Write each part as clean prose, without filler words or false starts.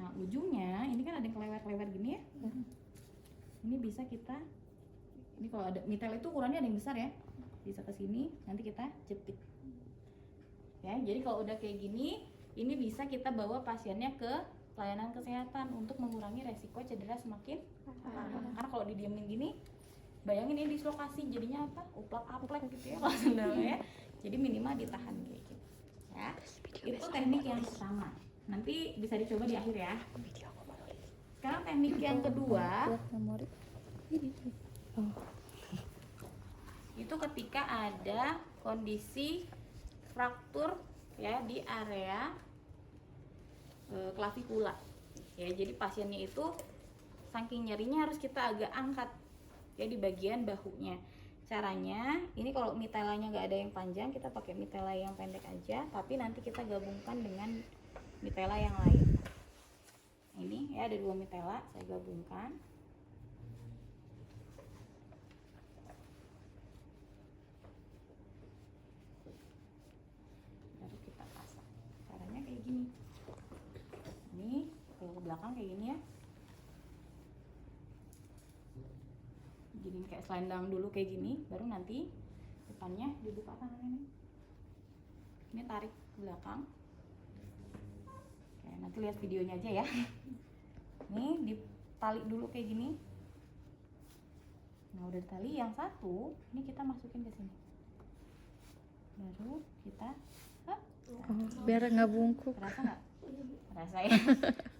Nah ujungnya ini kan ada yang kelewer-kelewer gini ya. Ini bisa kita, ini kalau ada mitel itu ukurannya ada yang besar ya, bisa ke sini nanti kita jepit ya. Jadi kalau udah kayak gini, ini bisa kita bawa pasiennya ke pelayanan kesehatan untuk mengurangi resiko cedera semakin parah. Karena kalau didiemin gini, bayangin ini dislokasi jadinya apa, uplak-aplek gitu ya kalau sendalnya ya. Jadi minimal ditahan kayak gitu ya. Itu teknik yang pertama, nanti bisa dicoba di akhir ya. Sekarang teknik yang kedua itu ketika ada kondisi fraktur ya di area klavikula ya. Jadi pasiennya itu saking nyerinya harus kita agak angkat ya di bagian bahunya. Caranya ini kalau mitelanya nggak ada yang panjang, kita pakai mitela yang pendek aja, tapi nanti kita gabungkan dengan mitela yang lain. Ini ya ada 2 mitela, saya gabungkan. Baru kita pasang. Caranya kayak gini. Ini kalau ke belakang kayak gini ya. Jadi kayak selendang dulu kayak gini, baru nanti depannya dibuka tangan ini. Ini tarik ke belakang. Oke, nanti lihat videonya aja ya. Nih ditali dulu kayak gini. Nah udah ditali, yang satu ini kita masukin ke sini. Baru kita biar nggak bungkuk. Terasa nggak? Terasa ya.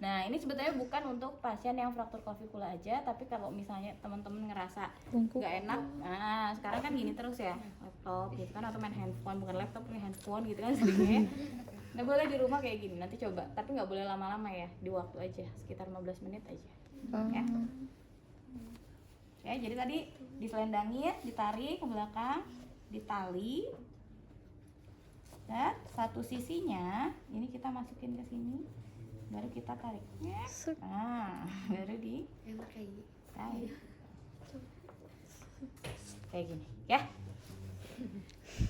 Nah ini sebetulnya bukan untuk pasien yang fraktur klavikula aja, tapi kalau misalnya teman-teman ngerasa Bungkuk. nggak enak, nah sekarang kan gini terus ya, laptop gitu kan, atau main handphone, bukan laptop, punya handphone gitu kan seringnya. Nggak boleh di rumah kayak gini, nanti coba, tapi nggak boleh lama-lama ya, di waktu aja, sekitar 15 menit aja. Ya. Ya, jadi tadi diselendangi ya, ditarik ke belakang, ditali, dan satu sisinya ini kita masukin ke sini, baru kita tarik. Nah, baru di tarik. Kayak gini, ya.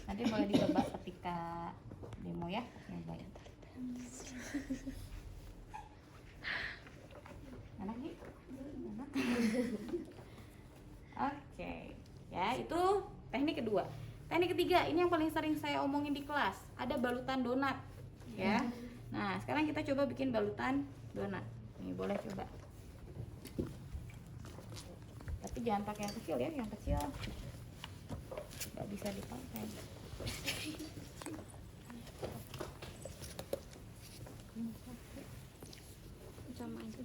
Nanti boleh dicoba ketika demo ya, yang baik. Enak nih? Enak. Oke, ya itu teknik kedua. Teknik ketiga, ini yang paling sering saya omongin di kelas, ada balutan donat, ya. Nah, sekarang kita coba bikin balutan donat. Nih, boleh coba. Tapi jangan pakai yang kecil ya, yang kecil nggak bisa dipakai. Sama aja.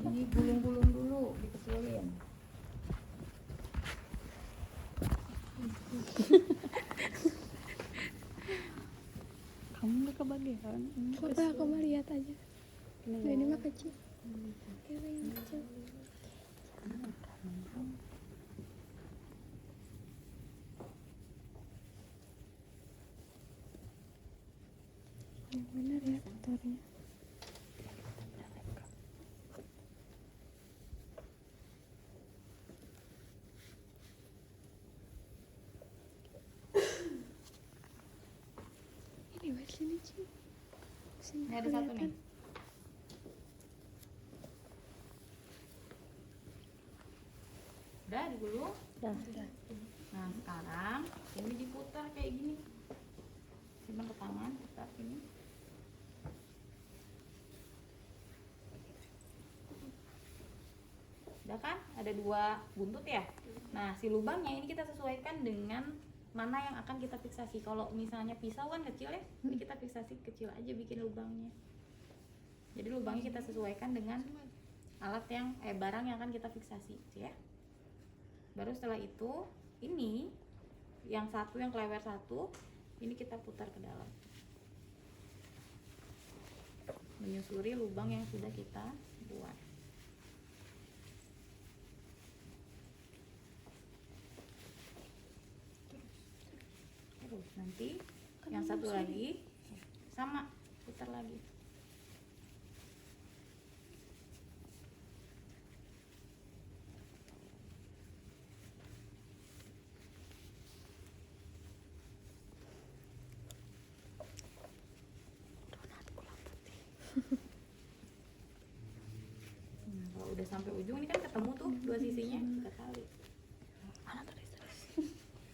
Ini gulung-gulung dulu, dikecilin. Kamu nggak kebagian? Udah, aku mau lihat aja. Ini mah kecil. Ini kecil. Yang benar ya faktornya. Ini wes sini sih. Ini ada satu nih. Udah digulung? Dah. Nah sekarang ini diputar kayak gini. Simpan ke tangan, putar ini. Udah kan? Ada 2 buntut ya. Nah si lubangnya ini kita sesuaikan dengan mana yang akan kita fiksasi. Kalau misalnya pisau kan kecil ya, ini kita fiksasi kecil aja bikin lubangnya. Jadi lubangnya kita sesuaikan dengan alat yang barang yang akan kita fiksasi, ya. Baru setelah itu ini yang satu, yang kelewer satu, ini kita putar ke dalam, menyusuri lubang yang sudah kita buat. Terus nanti yang satu lagi sama, putar lagi. dua sisinya kita tali. Mana tadi?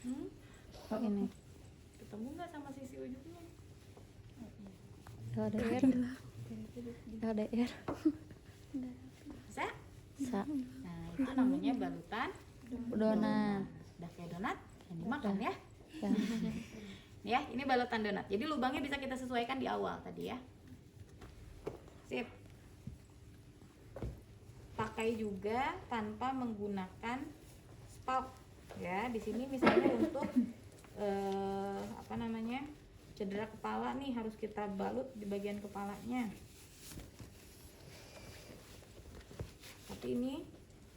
Hmm? Oh ini. Ketemu nggak sama sisi ujungnya? LDR. LDR. Bisa? Sa. Nah itu namanya balutan Donat. udah kayak donat yang dimakan ya. Ya. Ya, ini balutan donat. Jadi lubangnya bisa kita sesuaikan di awal tadi ya. Sip. Pakai juga tanpa menggunakan spok. Ya, di sini misalnya untuk cedera kepala nih harus kita balut di bagian kepalanya. Tapi ini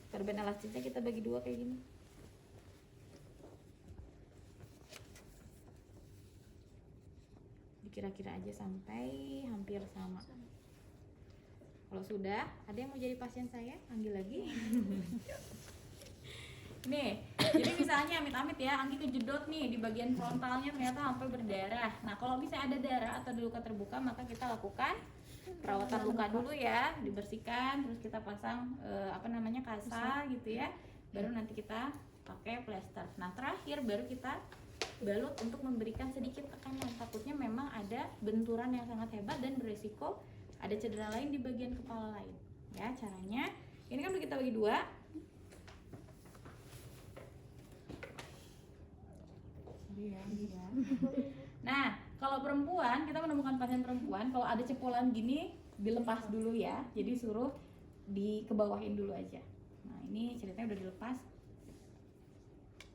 perban elastisnya kita bagi dua kayak gini. Dikira-kira aja sampai hampir sama. Kalau sudah, ada yang mau jadi pasien saya, panggil lagi. Nih, jadi misalnya amit-amit ya, Anggi kejedot nih di bagian frontalnya ternyata sampai berdarah. Nah, kalau misalnya ada darah atau ada luka terbuka, maka kita lakukan perawatan luka dulu ya, dibersihkan, terus kita pasang kasa gitu ya. Baru nanti kita pakai plester. Nah, terakhir baru kita balut untuk memberikan sedikit tekanan. Takutnya memang ada benturan yang sangat hebat dan beresiko ada cedera lain di bagian kepala lain. Ya, caranya ini kan udah kita bagi dua. Nah, kalau perempuan, kita menemukan pasien perempuan, kalau ada cepolan gini dilepas dulu ya. Jadi suruh dikebawahin dulu aja. Nah, ini ceritanya udah dilepas.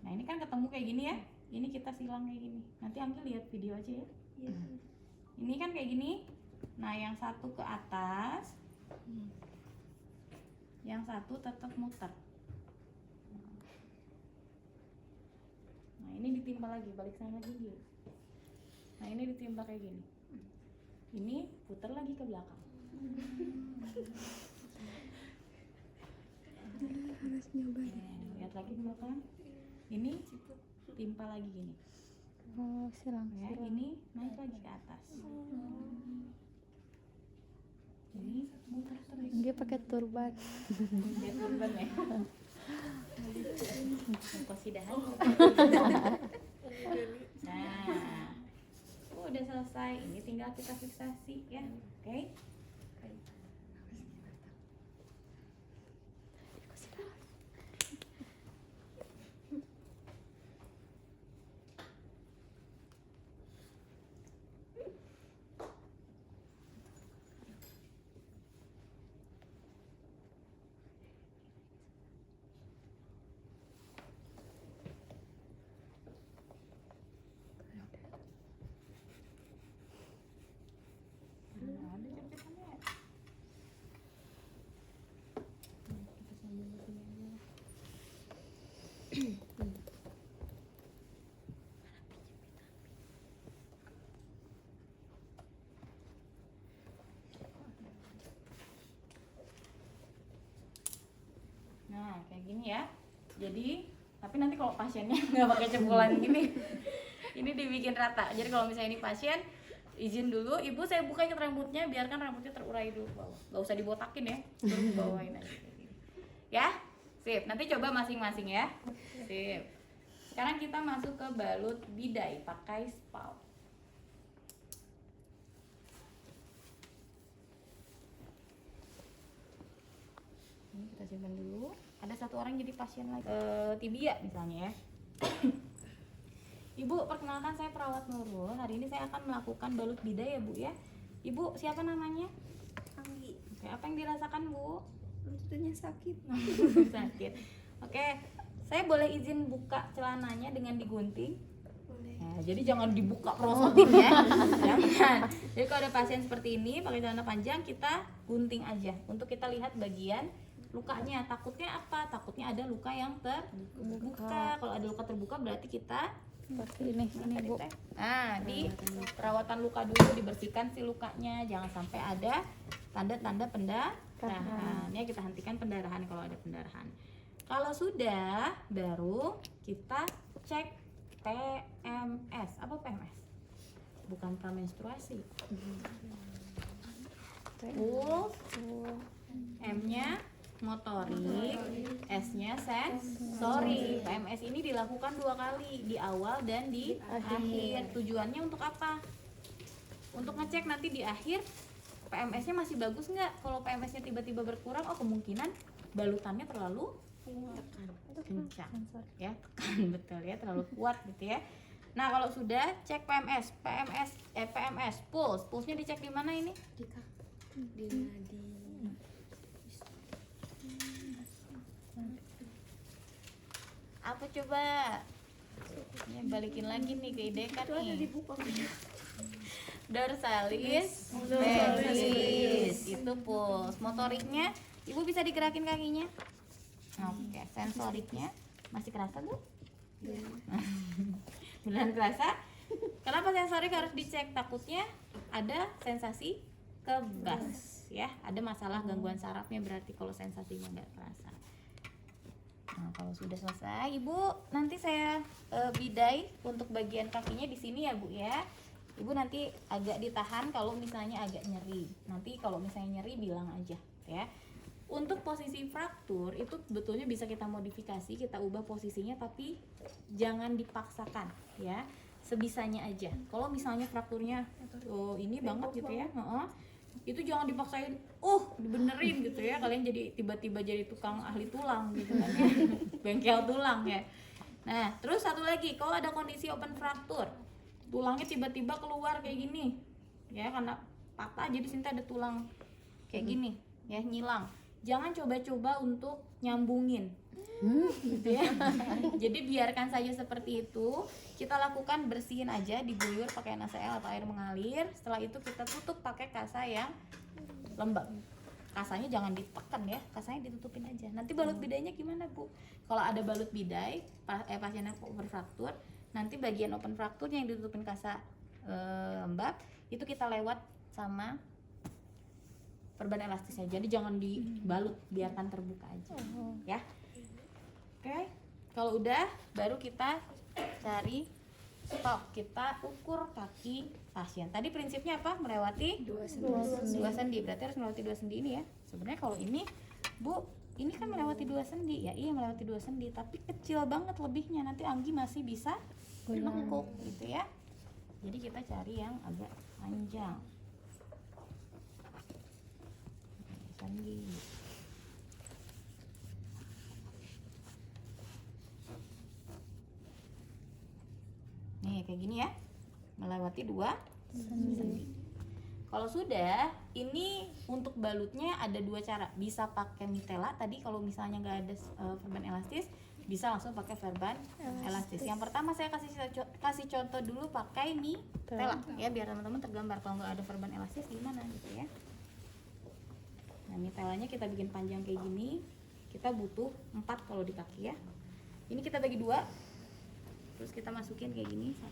Nah, ini kan ketemu kayak gini ya. Ini kita silang kayak gini. Nanti Anggi lihat video aja ya. Ini kan kayak gini. Nah, yang satu ke atas, yang satu tetap muter. Nah, ini ditimpa lagi, balik sana lagi gini. Nah, ini ditimpa kayak gini. Ini putar lagi ke belakang. Harus nyoba. Lihat lagi ke belakang. Ini timpa lagi gini. Oh, silang. Ya, ini naik lagi ke atas. Ini muter terus. Dia pakai turban. Dia turban ya. Kosidahan. Nah, udah selesai. Ini tinggal kita fiksasi ya, oke? Nah, kayak gini ya. Jadi, tapi nanti kalau pasiennya nggak pakai cepulan gini, ini dibikin rata. Jadi kalau misalnya ini pasien, izin dulu, ibu saya buka ikat rambutnya, biarkan rambutnya terurai dulu ke bawah. Nggak usah dibotakin ya, baru bawain aja. Ya, sip. Nanti coba masing-masing ya. Sip. Sekarang kita masuk ke balut bidai pakai spal. Ini kita simpan dulu. Ada satu orang jadi pasien lagi, tibia misalnya ya. Ibu, perkenalkan saya perawat Nurul. Hari ini saya akan melakukan balut bidai ya Bu ya. Ibu, siapa namanya? Anggi. Oke, apa yang dirasakan Bu? Lututnya sakit. Sakit. Oke, saya boleh izin buka celananya dengan digunting? Boleh. Nah, jadi jangan dibuka prosotin ya. Jangan. Jadi kalau ada pasien seperti ini pakai celana panjang, kita gunting aja untuk kita lihat bagian lukanya. Takutnya apa? Takutnya ada luka yang terbuka. Kalau ada luka terbuka berarti kita Seperti ini Bu. Nah, di perawatan luka dulu, dibersihkan si lukanya, jangan sampai ada tanda-tanda pendarahan. Ya, kita hentikan pendarahan kalau ada pendarahan. Kalau sudah, baru kita cek PMS. Apa PMS? Bukan pramenstruasi. Pulse, M-nya motorik, S-nya sensori. PMS ini dilakukan 2 kali, di awal dan di akhir. Tujuannya untuk apa? Untuk ngecek nanti di akhir PMS-nya masih bagus nggak. Kalau PMS-nya tiba-tiba berkurang, oh kemungkinan balutannya terlalu kencang, ya tekan betul ya, terlalu kuat gitu ya. Nah kalau sudah cek PMS pulse-nya dicek di mana ini? Di kaki. Di nadi. Apa coba? Ini balikin lagi nih ke IDK Itu ada di nih. buku. Dorsalis, ventris, itu pulse. Motoriknya, ibu bisa digerakin kakinya. Oke, sensoriknya masih kerasa bu? Beneran kerasa? Kenapa sensorik harus dicek? Takutnya ada sensasi kebas, ya. Ada masalah gangguan sarafnya berarti kalau sensasinya nggak kerasa. Nah, kalau sudah selesai, ibu nanti saya bidai untuk bagian kakinya di sini ya bu ya. Ibu nanti agak ditahan kalau misalnya agak nyeri. Nanti kalau misalnya nyeri bilang aja ya. Untuk posisi fraktur itu sebetulnya bisa kita modifikasi, kita ubah posisinya, tapi jangan dipaksakan ya. Sebisanya aja. Kalau misalnya frakturnya ini banget gitu ya, itu jangan dipaksain, dibenerin gitu ya. Kalian jadi tiba-tiba jadi tukang ahli tulang gitu kan ya. Bengkel tulang ya. Nah, terus satu lagi, kalau ada kondisi open fraktur, tulangnya tiba-tiba keluar kayak gini ya, karena patah jadi sini ada tulang kayak gini ya, nyilang. Jangan coba-coba untuk nyambungin gitu ya. Jadi biarkan saja seperti itu. Kita lakukan bersihin aja, diguyur pakai NaCl atau air mengalir. Setelah itu kita tutup pakai kasa yang lembab. Kasanya jangan ditekan ya, kasanya ditutupin aja. Nanti balut bidainya gimana bu? Kalau ada balut bidai pasien yang open fraktur, nanti bagian open fraktur yang ditutupin kasa lembab itu kita lewat sama perban elastisnya. Jadi jangan dibalut, biarkan terbuka aja ya. Oke, kalau udah baru kita cari stop, kita ukur kaki pasien. Tadi prinsipnya apa? Melewati 2 sendi. Berarti harus melewati 2 sendi ini ya. Sebenarnya kalau ini bu, ini kan melewati 2 sendi ya. Iya melewati 2 sendi, tapi kecil banget lebihnya. Nanti Anggi masih bisa nengkuk gitu ya. Jadi kita cari yang agak panjang. Sendi. Nih kayak gini ya, melewati 2 sendi. Kalau sudah, ini untuk balutnya ada 2 cara. Bisa pakai mitela tadi, kalau misalnya nggak ada perban elastis, bisa langsung pakai perban elastis. Yang pertama saya kasih contoh dulu pakai mitela ya, biar teman-teman tergambar kalau nggak ada perban elastis gimana gitu ya. Nah mitelanya kita bikin panjang kayak gini, kita butuh 4 kalau di kaki ya. Ini kita bagi 2, terus kita masukin kayak gini, 1,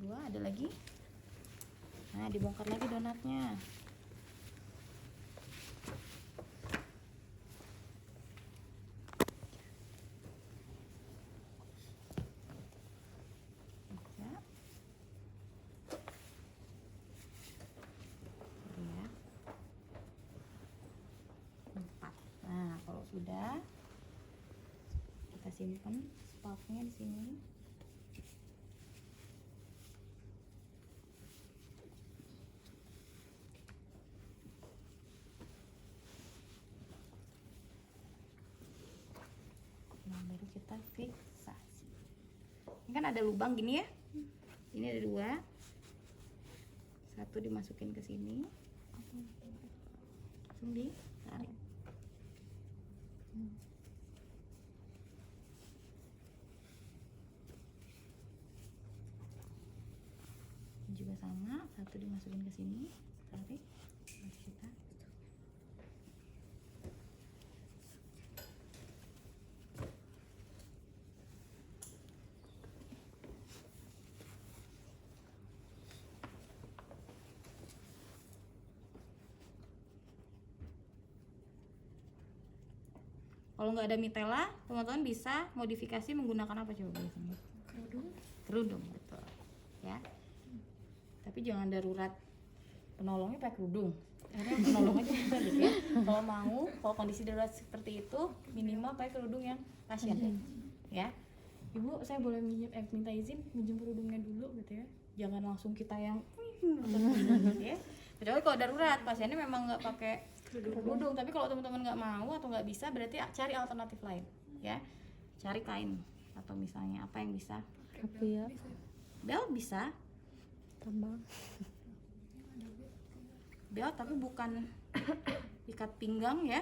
2, ada lagi. Nah dibongkar lagi donatnya. Sudah kita simpan spalknya di sini. Nah baru kita fiksasi. Ini kan ada lubang gini ya. Ini ada 2. 1 dimasukin ke sini, langsung ditarik. Ini juga sama, 1 dimasukin ke sini, tarik, kita Kalau nggak ada mitela, teman-teman bisa modifikasi menggunakan apa coba biasanya? Kerudung, betul. Ya. Tapi jangan darurat penolongnya pakai kerudung. Karena penolong aja bisa gitu ya. Kalau kondisi darurat seperti itu, minimal pakai kerudung yang pasien. Ya. Ibu, saya boleh minta izin minjem kerudungnya dulu gitu ya. Jangan langsung kita yang gitu ya. Kecuali kalau darurat, pasiennya memang nggak pakai kerudung. Tapi kalau teman-teman nggak mau atau nggak bisa, berarti cari alternatif lain, ya. Cari kain atau misalnya apa yang bisa. Tapi ya Bel bisa, tambang. bel tapi bukan ikat pinggang ya.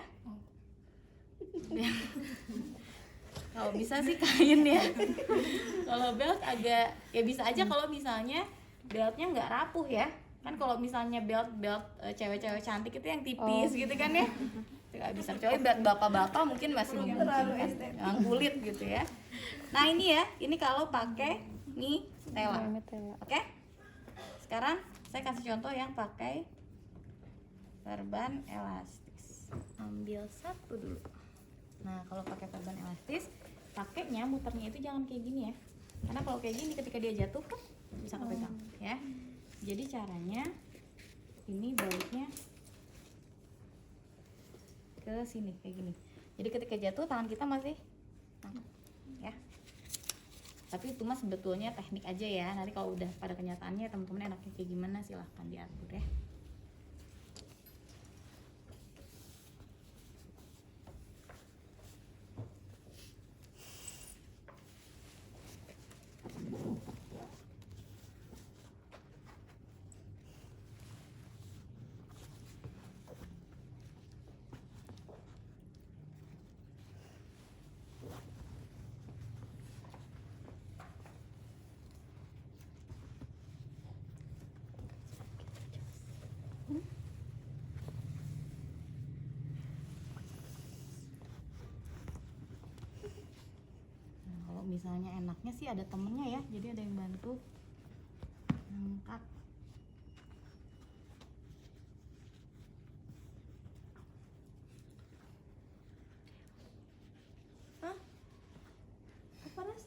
Kalau bisa sih kain ya. Kalau belt agak ya bisa aja kalau misalnya beltnya nggak rapuh ya. Kan kalau misalnya belt cewek-cewek cantik itu yang tipis gitu kan ya. Itu nggak bisa. Kecuali belt bapak-bapak mungkin masih memungkinkan yang kulit gitu ya. Nah ini ya, ini kalau pakai mitela. Oke? Sekarang saya kasih contoh yang pakai perban elastis. Ambil satu dulu. Nah, kalau pakai perban elastis, pakainya muternya itu jangan kayak gini ya. Karena kalau kayak gini ketika dia jatuh kan bisa kepegang ya. Jadi caranya ini baliknya ke sini kayak gini. Jadi ketika jatuh tangan kita masih nangkep ya. Tapi itu mah sebetulnya teknik aja ya. Nanti kalau udah pada kenyataannya teman-teman enaknya kayak gimana silahkan diatur ya. Misalnya enaknya sih ada temennya ya, jadi ada yang bantu angkat. Hah? Apa Ras?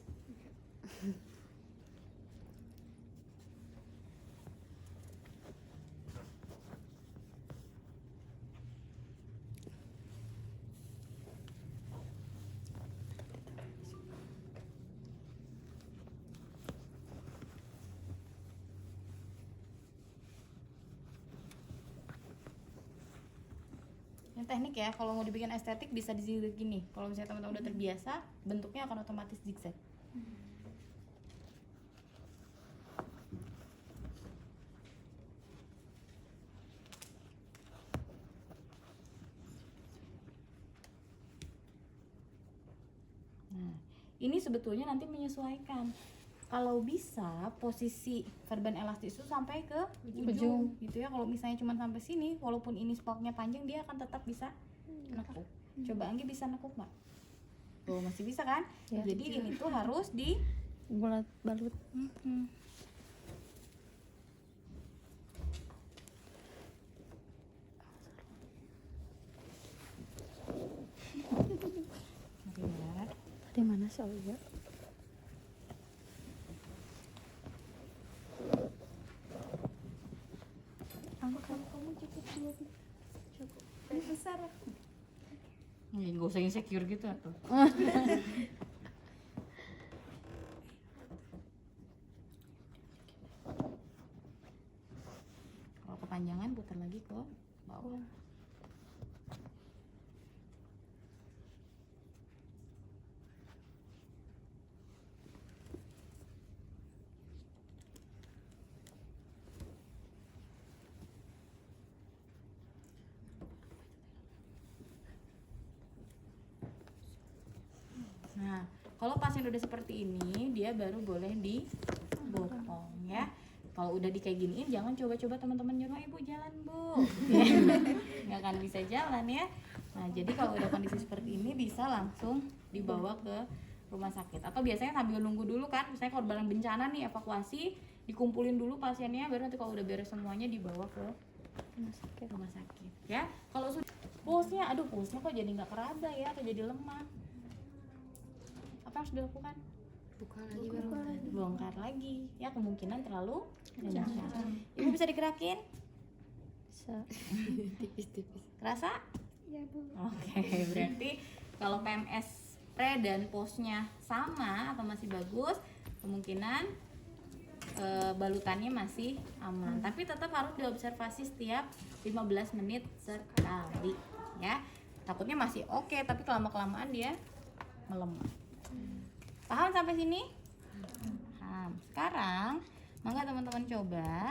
Teknik ya, kalau mau dibikin estetik bisa di sini gini. Kalau misalnya teman-teman udah terbiasa, bentuknya akan otomatis zigzag. Nah, ini sebetulnya nanti menyesuaikan. Kalau bisa posisi perban elastis itu sampai ke ujung gitu ya. Kalau misalnya cuma sampai sini, walaupun ini spoknya panjang, dia akan tetap bisa nekuk. Coba Anggi bisa nekuk nggak? Tuh masih bisa kan? Ya. Jadi ini tuh harus di Bulat balut. Di mana soalnya? Kamu cukup dulu. Cukup. Ini besar. Gak usah insecure gitu tuh. Kalau kepanjangan putar lagi ke bawah. Nah, kalau pasien udah seperti ini, dia baru boleh dipotong ya. Kalau udah di kayak giniin, jangan coba-coba teman-teman nyuruh ibu jalan bu, nggak akan bisa jalan ya. Nah, jadi kalau udah kondisi seperti ini bisa langsung dibawa ke rumah sakit. Atau biasanya sambil nunggu dulu kan, misalnya kalau barang bencana nih evakuasi, dikumpulin dulu pasiennya, baru nanti kalau udah beres semuanya dibawa ke rumah sakit. Ya, kalau sudah Pulsnya, aduh pulsnya kok jadi nggak keraba ya, atau jadi lemah. Apa yang harus dilakukan? Bongkar lagi. Ya kemungkinan terlalu kencang. Ibu bisa digerakin? Bisa. Tipis-tipis. Kerasa? Ya Bu. Oke, berarti kalau PMS pre dan postnya sama atau masih bagus, kemungkinan balutannya masih aman. Tapi tetap harus diobservasi setiap 15 menit sekali ya. Takutnya masih oke, tapi kelamaan dia melemah. Paham sampai sini? Paham. Sekarang, mangga teman-teman coba